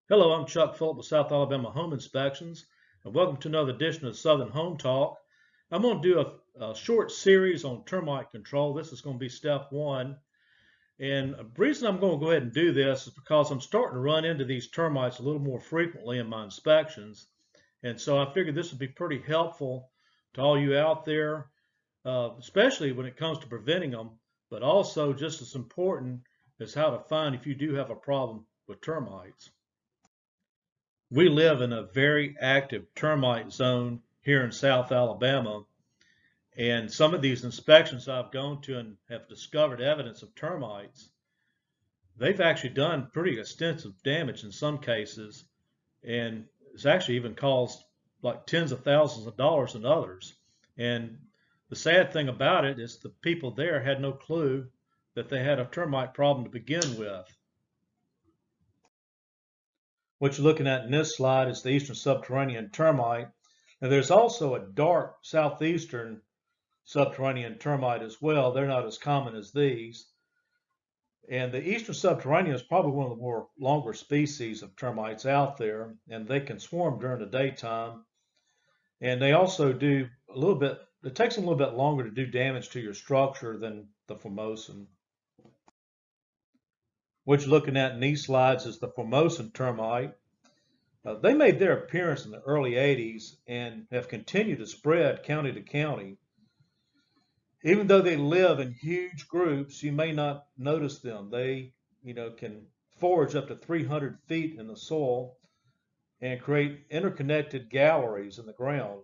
Hello, I'm Chuck Fulton with South Alabama Home Inspections, and welcome to another edition of Southern Home Talk. I'm going to do a short series on termite control. This is going to be step one. And the reason I'm going to go ahead and do this is because I'm starting to run into these termites a little more frequently in my inspections. And so I figured this would be pretty helpful to all you out there, especially when it comes to preventing them, but also just as important as how to find if you do have a problem with termites. We live in a very active termite zone here in South Alabama, and some of these inspections I've gone to and have discovered evidence of termites. They've actually done pretty extensive damage in some cases, and it's actually even caused like tens of thousands of dollars in others. And the sad thing about it is the people there had no clue that they had a termite problem to begin with. What you're looking at in this slide is the eastern subterranean termite. Now there's also a dark southeastern subterranean termite as well. They're not as common as these. And the eastern subterranean is probably one of the more longer species of termites out there, and they can swarm during the daytime. And they also do a little bit, it takes them a little bit longer to do damage to your structure than the Formosan. What you're looking at in these slides is the Formosan termite. They made their appearance in the early 80s and have continued to spread county to county. Even though they live in huge groups, you may not notice them. They, can forage up to 300 feet in the soil and create interconnected galleries in the ground.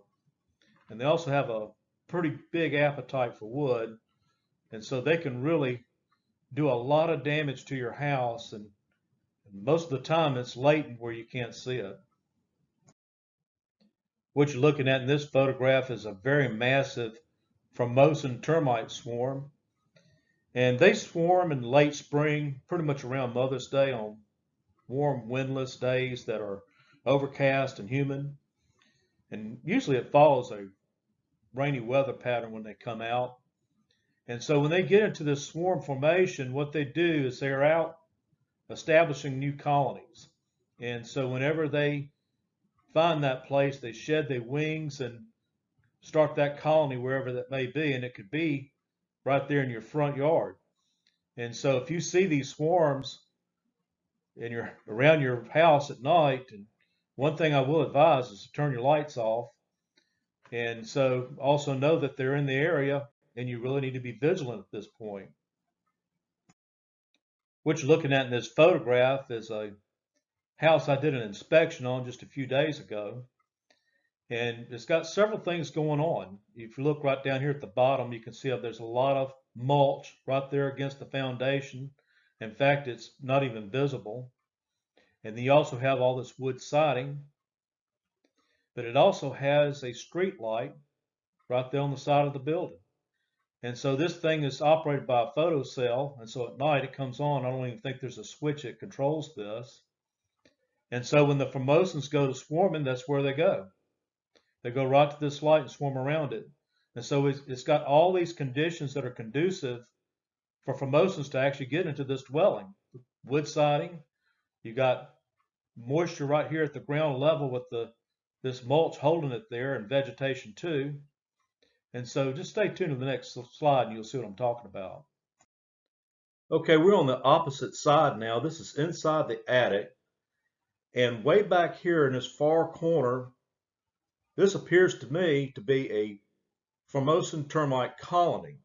And they also have a pretty big appetite for wood, and so they can really do a lot of damage to your house, and most of the time it's latent where you can't see it. What you're looking at in this photograph is a very massive Formosan termite swarm. And they swarm in late spring, pretty much around Mother's Day on warm, windless days that are overcast and humid. And usually it follows a rainy weather pattern when they come out. And so when they get into this swarm formation, what they do is they're out establishing new colonies. And so whenever they find that place, they shed their wings and start that colony wherever that may be. And it could be right there in your front yard. And so if you see these swarms and you're around your house at night, and one thing I will advise is to turn your lights off. And so also know that they're in the area and you really need to be vigilant at this point. What you're looking at in this photograph is a house I did an inspection on just a few days ago. And it's got several things going on. If you look right down here at the bottom, you can see there's a lot of mulch right there against the foundation. In fact, it's not even visible. And then you also have all this wood siding, but it also has a street light right there on the side of the building. And so this thing is operated by a photocell, and so at night it comes on. I don't even think there's a switch that controls this. And so when the Formosans go to swarming, that's where they go. They go right to this light and swarm around it. And so it's got all these conditions that are conducive for Formosans to actually get into this dwelling. Wood siding, you got moisture right here at the ground level with this mulch holding it there, and vegetation too. And so just stay tuned to the next slide and you'll see what I'm talking about. Okay, we're on the opposite side now. This is inside the attic. And way back here in this far corner, this appears to me to be a Formosan termite colony.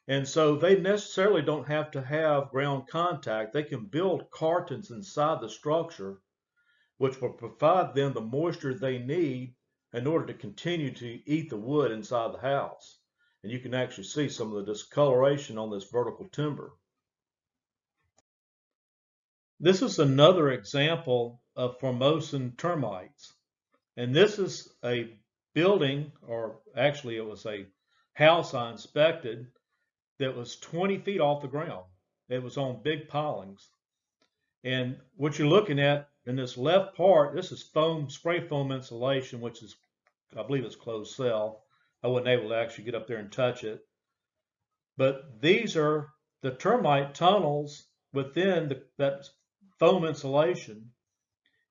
And so they necessarily don't have to have ground contact. They can build cartons inside the structure, which will provide them the moisture they need in order to continue to eat the wood inside the house. And you can actually see some of the discoloration on this vertical timber. This is another example of Formosan termites. And this is a building, or actually it was a house I inspected that was 20 feet off the ground. It was on big pilings. And what you're looking at in this left part, this is foam, spray foam insulation, which is, I believe it's closed cell. I wasn't able to actually get up there and touch it. But these are the termite tunnels within that foam insulation.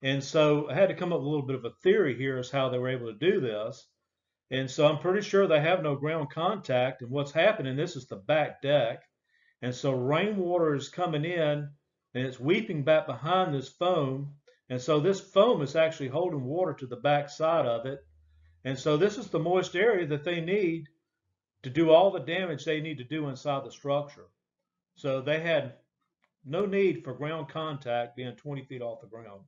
And so I had to come up with a little bit of a theory here as how they were able to do this. And so I'm pretty sure they have no ground contact. And what's happening, this is the back deck. And so rainwater is coming in and it's weeping back behind this foam. And so this foam is actually holding water to the back side of it. And so this is the moist area that they need to do all the damage they need to do inside the structure. So they had no need for ground contact being 20 feet off the ground.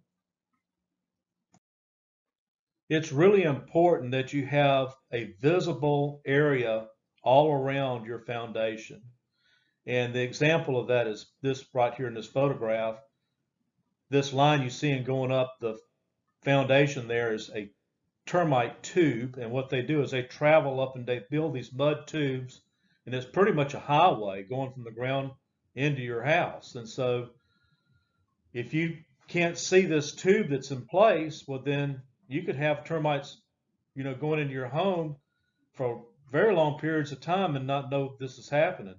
It's really important that you have a visible area all around your foundation. And the example of that is this right here in this photograph. This line you see going up the foundation there is a termite tube. And what they do is they travel up and they build these mud tubes. And it's pretty much a highway going from the ground into your house. And so if you can't see this tube that's in place, well, then you could have termites, going into your home for very long periods of time and not know this is happening.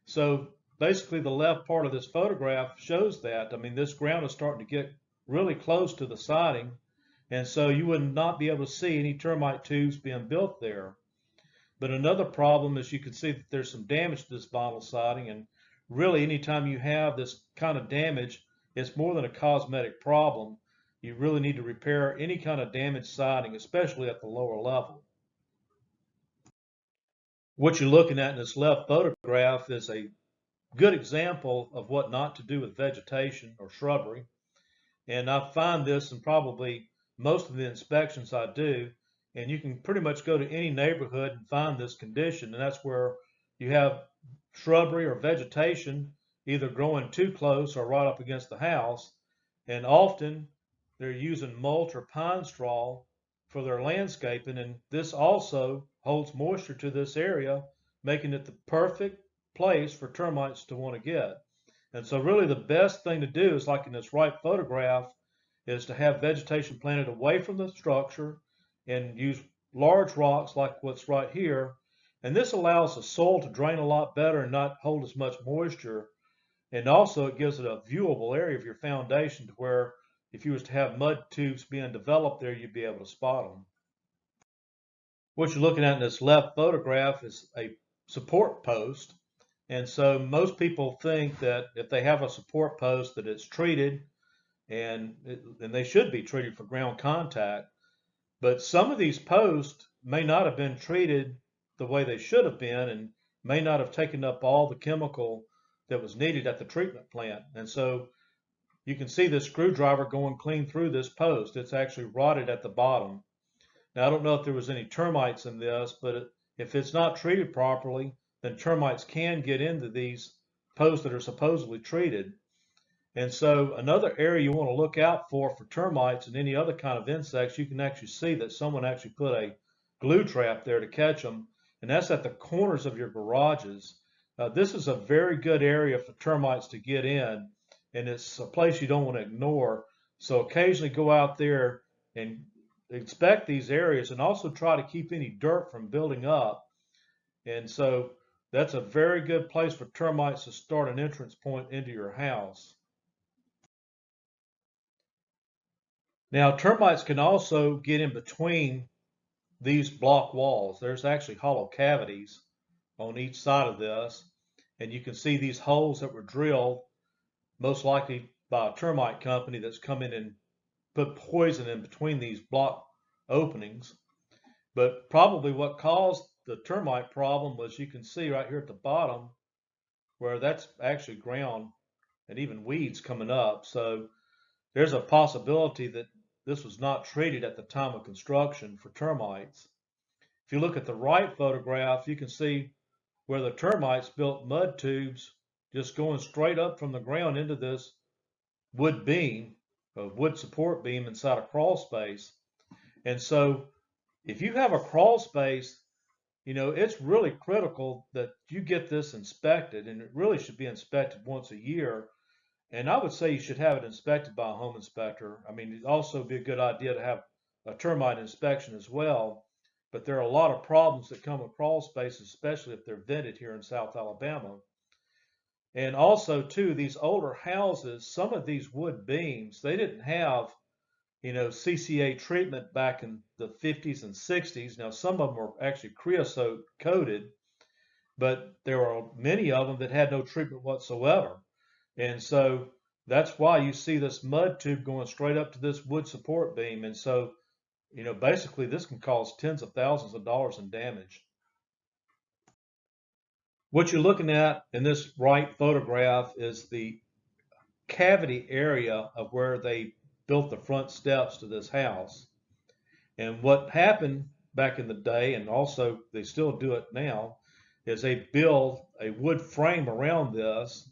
So basically the left part of this photograph shows that. I mean, this ground is starting to get really close to the siding. And so you would not be able to see any termite tubes being built there. But another problem is you can see that there's some damage to this vinyl siding. And really, anytime you have this kind of damage, it's more than a cosmetic problem. You really need to repair any kind of damaged siding, especially at the lower level. What you're looking at in this left photograph is a good example of what not to do with vegetation or shrubbery. And I find this in probably most of the inspections I do. And you can pretty much go to any neighborhood and find this condition. And that's where you have shrubbery or vegetation either growing too close or right up against the house. And often they're using mulch or pine straw for their landscaping. And this also holds moisture to this area, making it the perfect place for termites to want to get. And so really the best thing to do is, like in this right photograph, is to have vegetation planted away from the structure and use large rocks like what's right here. And this allows the soil to drain a lot better and not hold as much moisture. And also it gives it a viewable area of your foundation to where if you was to have mud tubes being developed there, you'd be able to spot them. What you're looking at in this left photograph is a support post. And so most people think that if they have a support post that it's treated and they should be treated for ground contact. But some of these posts may not have been treated the way they should have been and may not have taken up all the chemical that was needed at the treatment plant. And so you can see this screwdriver going clean through this post. It's actually rotted at the bottom. Now, I don't know if there was any termites in this, but if it's not treated properly, then termites can get into these posts that are supposedly treated. And so another area you want to look out for termites and any other kind of insects, you can actually see that someone actually put a glue trap there to catch them. And that's at the corners of your garages. This is a very good area for termites to get in. And it's a place you don't want to ignore. So occasionally go out there and inspect these areas and also try to keep any dirt from building up. And so that's a very good place for termites to start an entrance point into your house. Now, termites can also get in between these block walls. There's actually hollow cavities on each side of this, and you can see these holes that were drilled, most likely by a termite company that's come in and put poison in between these block openings. But probably what caused the termite problem was, you can see right here at the bottom where that's actually ground and even weeds coming up. So there's a possibility that this was not treated at the time of construction for termites. If you look at the right photograph, you can see where the termites built mud tubes just going straight up from the ground into this wood beam, a wood support beam inside a crawl space. And so if you have a crawl space, it's really critical that you get this inspected, and it really should be inspected once a year. And I would say you should have it inspected by a home inspector. I mean, it'd also be a good idea to have a termite inspection as well. But there are a lot of problems that come with crawl spaces, especially if they're vented here in South Alabama. And also, too, these older houses, some of these wood beams, they didn't have CCA treatment back in the 50s and 60s. Now, some of them were actually creosote coated, but there are many of them that had no treatment whatsoever. And so that's why you see this mud tube going straight up to this wood support beam. And so, basically this can cause tens of thousands of dollars in damage. What you're looking at in this right photograph is the cavity area of where they built the front steps to this house. And what happened back in the day, and also they still do it now, is they build a wood frame around this.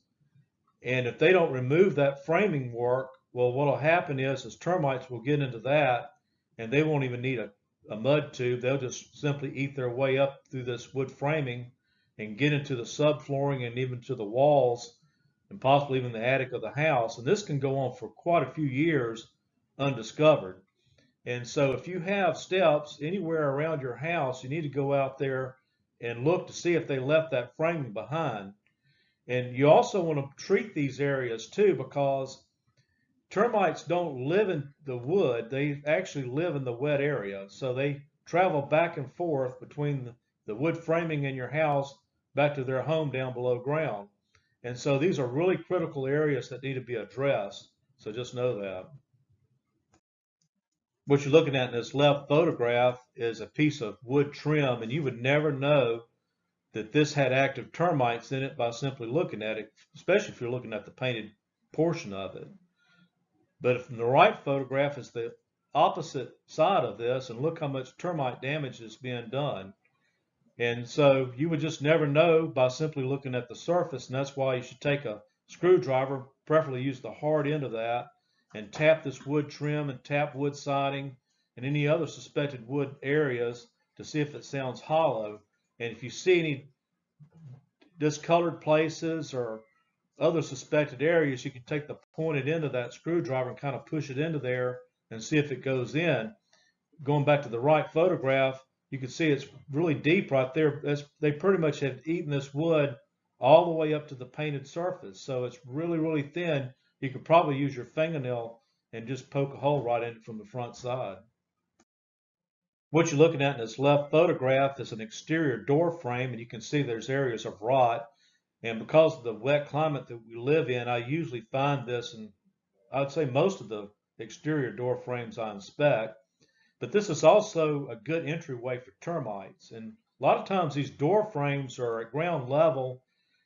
And if they don't remove that framing work, well, what will happen is termites will get into that and they won't even need a mud tube. They'll just simply eat their way up through this wood framing and get into the subflooring and even to the walls and possibly even the attic of the house. And this can go on for quite a few years undiscovered. And so if you have steps anywhere around your house, you need to go out there and look to see if they left that framing behind. And you also want to treat these areas too, because termites don't live in the wood. They actually live in the wet area. So they travel back and forth between the wood framing in your house back to their home down below ground. And so these are really critical areas that need to be addressed. So just know that. What you're looking at in this left photograph is a piece of wood trim, and you would never know that this had active termites in it by simply looking at it, especially if you're looking at the painted portion of it. But from the right photograph is the opposite side of this, and look how much termite damage is being done. And so you would just never know by simply looking at the surface, and that's why you should take a screwdriver, preferably use the hard end of that, and tap this wood trim and tap wood siding and any other suspected wood areas to see if it sounds hollow. And if you see any discolored places or other suspected areas, you can take the pointed end of that screwdriver and kind of push it into there and see if it goes in. Going back to the right photograph, you can see it's really deep right there. They pretty much have eaten this wood all the way up to the painted surface. So it's really, really thin. You could probably use your fingernail and just poke a hole right in it from the front side. What you're looking at in this left photograph is an exterior door frame, and you can see there's areas of rot. And because of the wet climate that we live in, I usually find this in, I'd say, most of the exterior door frames I inspect. But this is also a good entryway for termites. And a lot of times these door frames are at ground level,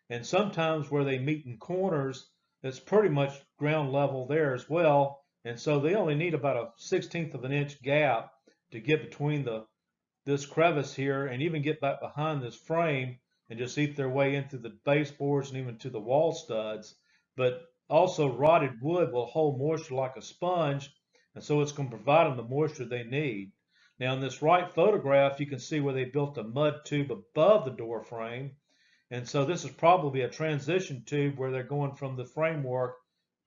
and sometimes where they meet in corners, it's pretty much ground level there as well. And so they only need about a 1/16 of an inch gap to get between this crevice here and even get back behind this frame and just eat their way into the baseboards and even to the wall studs. But also rotted wood will hold moisture like a sponge, and so it's going to provide them the moisture they need. Now in this right photograph, you can see where they built a mud tube above the door frame. And so this is probably a transition tube where they're going from the framework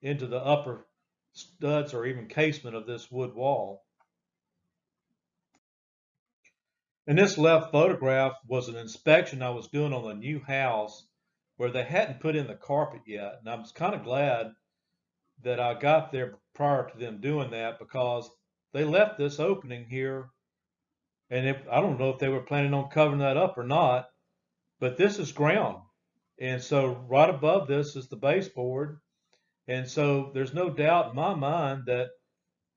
into the upper studs or even casement of this wood wall. And this left photograph was an inspection I was doing on a new house where they hadn't put in the carpet yet. And I was kind of glad that I got there prior to them doing that, because they left this opening here. And I don't know if they were planning on covering that up or not, but this is ground. And so right above this is the baseboard. And so there's no doubt in my mind that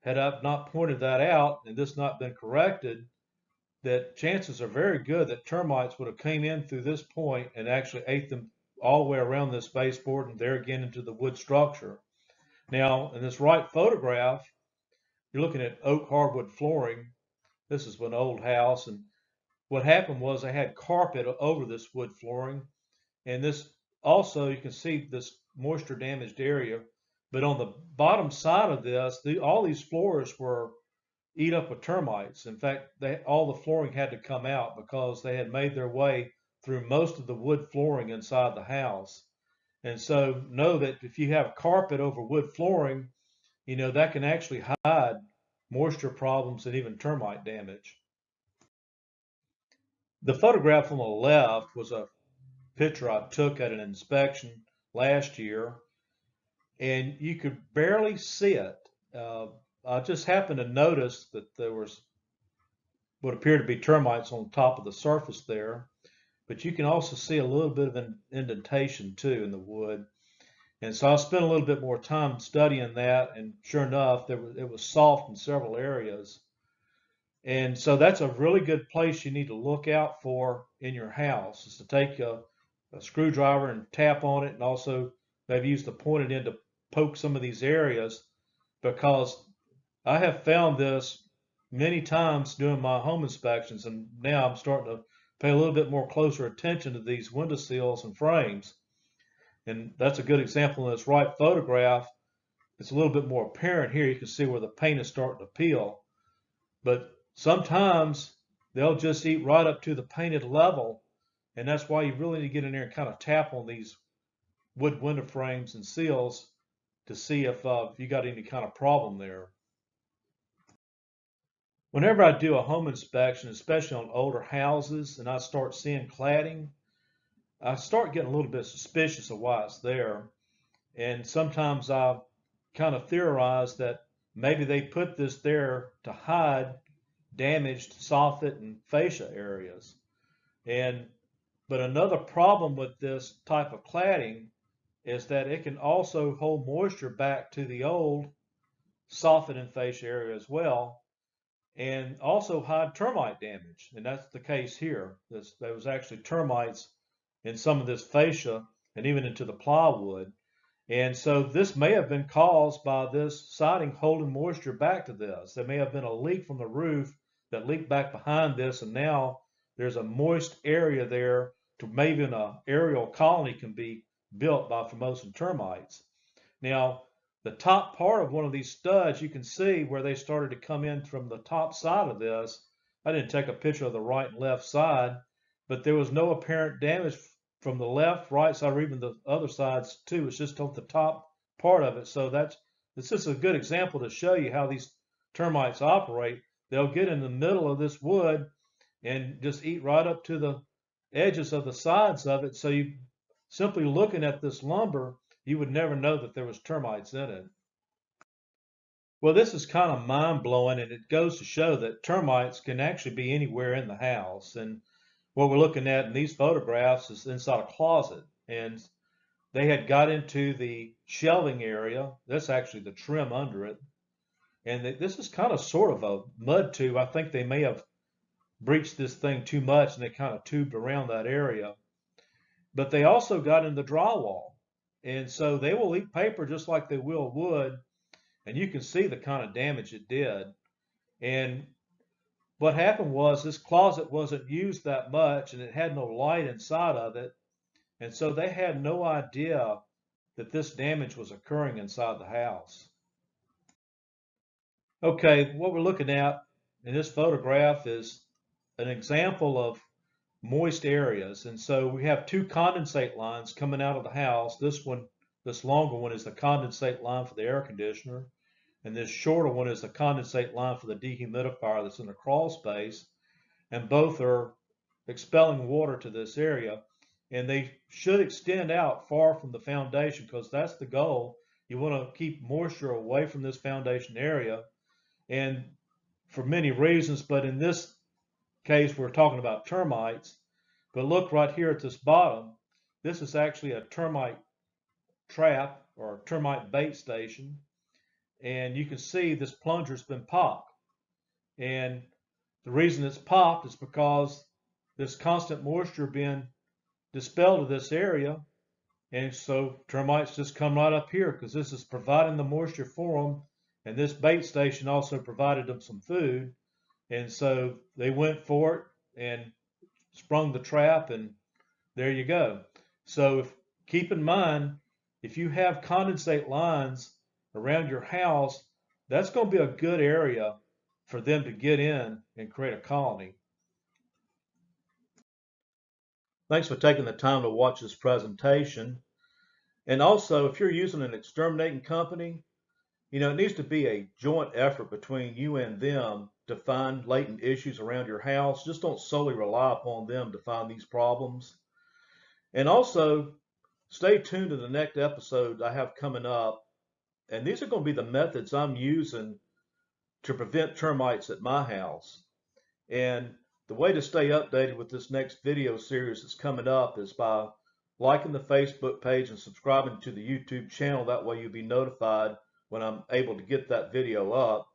had I not pointed that out and this not been corrected, that chances are very good that termites would have came in through this point and actually ate them all the way around this baseboard and there again into the wood structure. Now, in this right photograph, you're looking at oak hardwood flooring. This is an old house, and what happened was they had carpet over this wood flooring, and this also, you can see this moisture damaged area, but on the bottom side of this, all these floors were eat up with termites. In fact, all the flooring had to come out because they had made their way through most of the wood flooring inside the house. And so know that if you have carpet over wood flooring, that can actually hide moisture problems and even termite damage. The photograph on the left was a picture I took at an inspection last year, and you could barely see it. I just happened to notice that there was what appeared to be termites on top of the surface there, but you can also see a little bit of an indentation too in the wood. And so I spent a little bit more time studying that, and sure enough, it was soft in several areas. And so that's a really good place you need to look out for in your house, is to take a screwdriver and tap on it, and also maybe use the pointed end to poke some of these areas, because I have found this many times doing my home inspections, and now I'm starting to pay a little bit more closer attention to these windowsills and frames. And that's a good example in this right photograph. It's a little bit more apparent here. You can see where the paint is starting to peel. But sometimes they'll just eat right up to the painted level. And that's why you really need to get in there and kind of tap on these wood window frames and seals to see if you got any kind of problem there. Whenever I do a home inspection, especially on older houses, and I start seeing cladding, I start getting a little bit suspicious of why it's there. And sometimes I kind of theorize that maybe they put this there to hide damaged soffit and fascia areas. And but another problem with this type of cladding is that it can also hold moisture back to the old soffit and fascia area as well, and also hide termite damage. And that's the case here. There was actually termites in some of this fascia and even into the plywood. And so this may have been caused by this siding holding moisture back to this. There may have been a leak from the roof that leaked back behind this, and now there's a moist area there to maybe an aerial colony can be built by Formosan termites. Now, the top part of one of these studs, you can see where they started to come in from the top side of this. I didn't take a picture of the right and left side, but there was no apparent damage from the left, right side, or even the other sides too. It's just on the top part of it. So this is a good example to show you how these termites operate. They'll get in the middle of this wood and just eat right up to the edges of the sides of it. So you simply looking at this lumber, you would never know that there was termites in it. Well, this is kind of mind blowing, and it goes to show that termites can actually be anywhere in the house. And what we're looking at in these photographs is inside a closet, and they had got into the shelving area. That's actually the trim under it. And this is kind of sort of a mud tube. I think they may have breached this thing too much and they kind of tubed around that area. But they also got in the drywall. And so they will eat paper just like they will wood. And you can see the kind of damage it did. And what happened was this closet wasn't used that much and it had no light inside of it. And so they had no idea that this damage was occurring inside the house. Okay, what we're looking at in this photograph is an example of moist areas. And so we have two condensate lines coming out of the house. This longer one is the condensate line for the air conditioner. And this shorter one is the condensate line for the dehumidifier that's in the crawl space. And both are expelling water to this area. And they should extend out far from the foundation because that's the goal. You want to keep moisture away from this foundation area. And for many reasons, but in this case, we're talking about termites. But look right here at this bottom. This is actually a termite trap or termite bait station. And you can see this plunger's been popped. And the reason it's popped is because there's constant moisture being dispelled to this area. And so termites just come right up here because this is providing the moisture for them. And this bait station also provided them some food. And so they went for it and sprung the trap, and there you go. So keep in mind, if you have condensate lines around your house, that's going to be a good area for them to get in and create a colony. Thanks for taking the time to watch this presentation. And also, if you're using an exterminating company, it needs to be a joint effort between you and them to find latent issues around your house. Just don't solely rely upon them to find these problems. And also, stay tuned to the next episode I have coming up. And these are going to be the methods I'm using to prevent termites at my house. And the way to stay updated with this next video series that's coming up is by liking the Facebook page and subscribing to the YouTube channel. That way you'll be notified when I'm able to get that video up.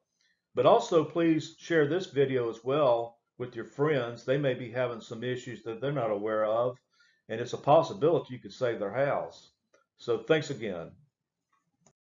But also please share this video as well with your friends. They may be having some issues that they're not aware of, and it's a possibility you could save their house. So thanks again.